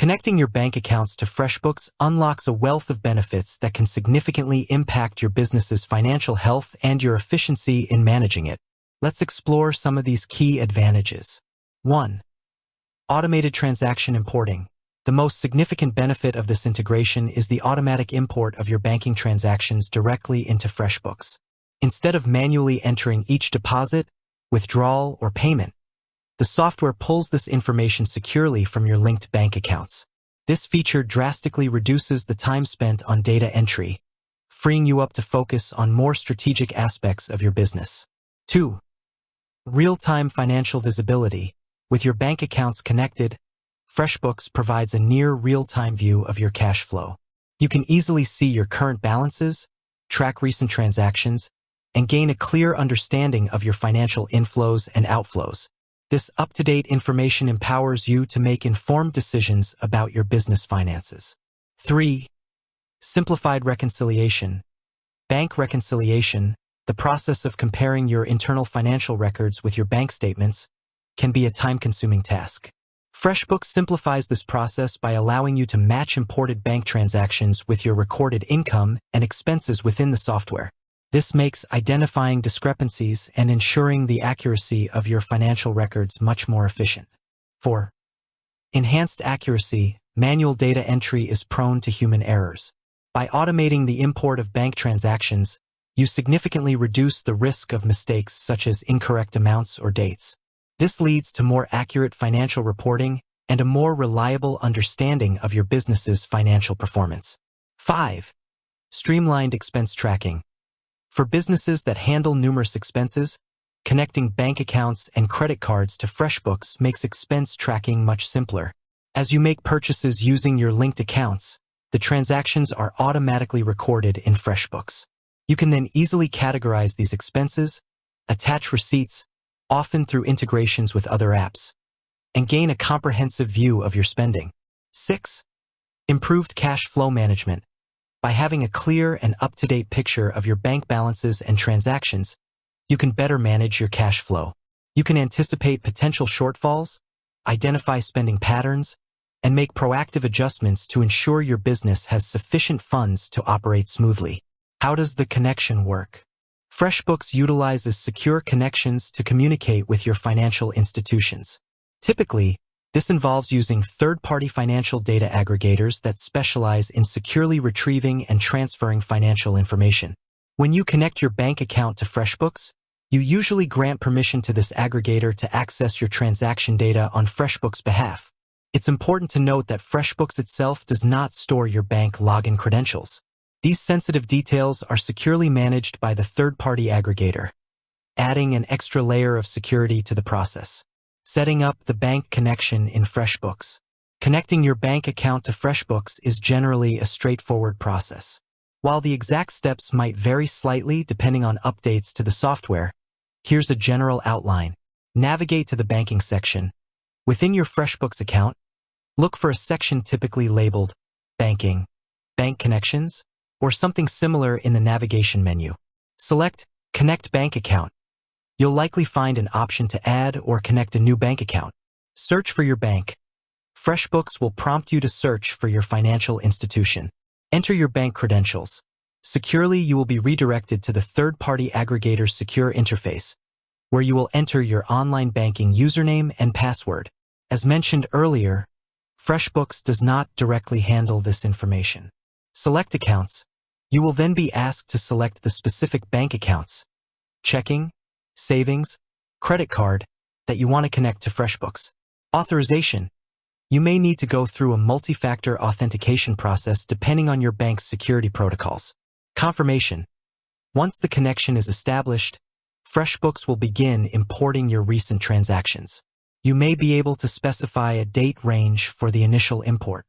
Connecting your bank accounts to FreshBooks unlocks a wealth of benefits that can significantly impact your business's financial health and your efficiency in managing it. Let's explore some of these key advantages. 1. Automated transaction importing. The most significant benefit of this integration is the automatic import of your banking transactions directly into FreshBooks. Instead of manually entering each deposit, withdrawal, or payment, the software pulls this information securely from your linked bank accounts. This feature drastically reduces the time spent on data entry, freeing you up to focus on more strategic aspects of your business. 2. Real-time financial visibility. With your bank accounts connected, FreshBooks provides a near real-time view of your cash flow. You can easily see your current balances, track recent transactions, and gain a clear understanding of your financial inflows and outflows. This up-to-date information empowers you to make informed decisions about your business finances. 3. Simplified reconciliation. Bank reconciliation, the process of comparing your internal financial records with your bank statements, can be a time-consuming task. FreshBooks simplifies this process by allowing you to match imported bank transactions with your recorded income and expenses within the software. This makes identifying discrepancies and ensuring the accuracy of your financial records much more efficient. 4. Enhanced accuracy. Manual data entry is prone to human errors. By automating the import of bank transactions, you significantly reduce the risk of mistakes such as incorrect amounts or dates. This leads to more accurate financial reporting and a more reliable understanding of your business's financial performance. 5. Streamlined expense tracking. For businesses that handle numerous expenses, connecting bank accounts and credit cards to FreshBooks makes expense tracking much simpler. As you make purchases using your linked accounts, the transactions are automatically recorded in FreshBooks. You can then easily categorize these expenses, attach receipts, often through integrations with other apps, and gain a comprehensive view of your spending. 6. Improved cash flow management. By having a clear and up-to-date picture of your bank balances and transactions, you can better manage your cash flow. You can anticipate potential shortfalls, identify spending patterns, and make proactive adjustments to ensure your business has sufficient funds to operate smoothly. How does the connection work? FreshBooks utilizes secure connections to communicate with your financial institutions. Typically, this involves using third-party financial data aggregators that specialize in securely retrieving and transferring financial information. When you connect your bank account to FreshBooks, you usually grant permission to this aggregator to access your transaction data on FreshBooks' behalf. It's important to note that FreshBooks itself does not store your bank login credentials. These sensitive details are securely managed by the third-party aggregator, adding an extra layer of security to the process. Setting up the bank connection in FreshBooks. Connecting your bank account to FreshBooks is generally a straightforward process. While the exact steps might vary slightly depending on updates to the software, here's a general outline. Navigate to the banking section. Within your FreshBooks account, look for a section typically labeled Banking, Bank Connections, or something similar in the navigation menu. Select Connect Bank Account. You'll likely find an option to add or connect a new bank account. Search for your bank. FreshBooks will prompt you to search for your financial institution. Enter your bank credentials. Securely, you will be redirected to the third-party aggregator's secure interface, where you will enter your online banking username and password. As mentioned earlier, FreshBooks does not directly handle this information. Select Accounts. You will then be asked to select the specific bank accounts, checking, savings, credit card, that you want to connect to FreshBooks. Authorization. You may need to go through a multi-factor authentication process depending on your bank's security protocols. Confirmation. Once the connection is established, FreshBooks will begin importing your recent transactions. You may be able to specify a date range for the initial import.